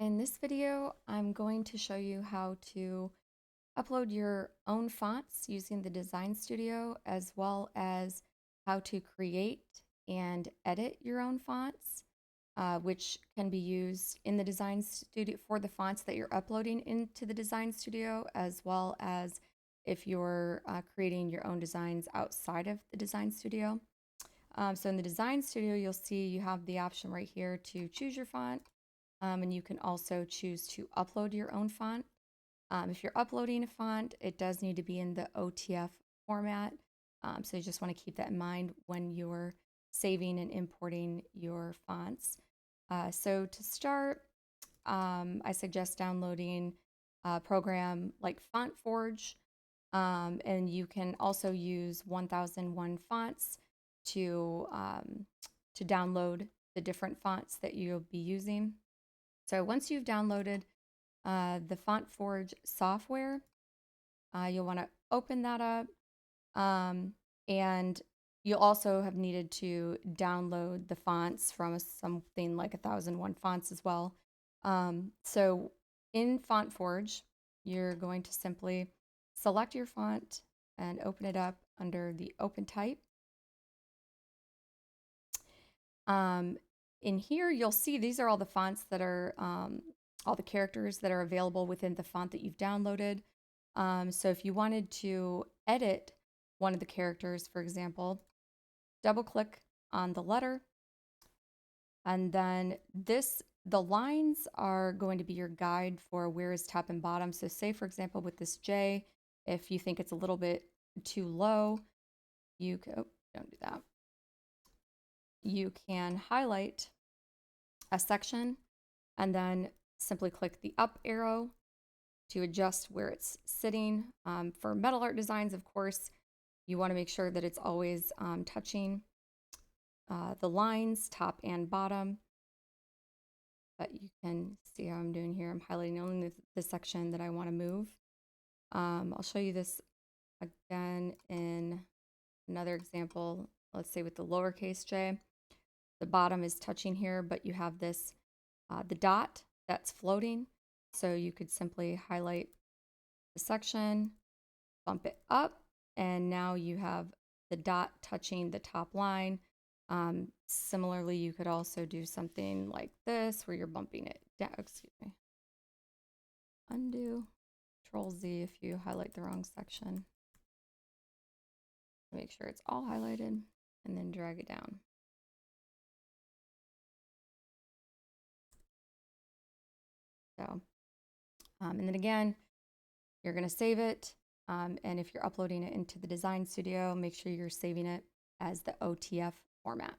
In this video, I'm going to show you how to upload your own fonts using the Design Studio, as well as how to create and edit your own fonts, which can be used in the Design Studio for the fonts that you're uploading into the Design Studio, as well as if you're creating your own designs outside of the Design Studio. So in the Design Studio, you'll see you have the option right here to choose your font. And you can also choose to upload your own font. If you're uploading a font, it does need to be in the OTF format. So you just want to keep that in mind when you're saving and importing your fonts. So to start, I suggest downloading a program like FontForge. And you can also use 1001 fonts to download the different fonts that you'll be using. So once you've downloaded the FontForge software, you'll want to open that up, and you'll also have needed to download the fonts from something like 1001 fonts as well. So in FontForge, you're going to simply select your font and open it up under the OpenType. In here, you'll see these are all the fonts that are, all the characters that are available within the font that you've downloaded. So if you wanted to edit one of the characters, for example, double click on the letter, and then the lines are going to be your guide for where is top and bottom. So say, for example, with this J, if you think it's a little bit too low, you can, oh, don't do that. You can highlight a section and then simply click the up arrow to adjust where it's sitting. For metal art designs, of course, you want to make sure that it's always touching the lines, top and bottom. But you can see how I'm doing here. I'm highlighting only the section that I want to move. I'll show you this again in another example. Let's say with the lowercase j, the bottom is touching here, but you have this, the dot that's floating. So you could simply highlight the section, bump it up, and now you have the dot touching the top line. Similarly, you could also do something like this where you're bumping it down. Excuse me. Undo, Control Z if you highlight the wrong section. Make sure it's all highlighted and then drag it down. So, and then again, you're going to save it. And if you're uploading it into the Design Studio, make sure you're saving it as the OTF format.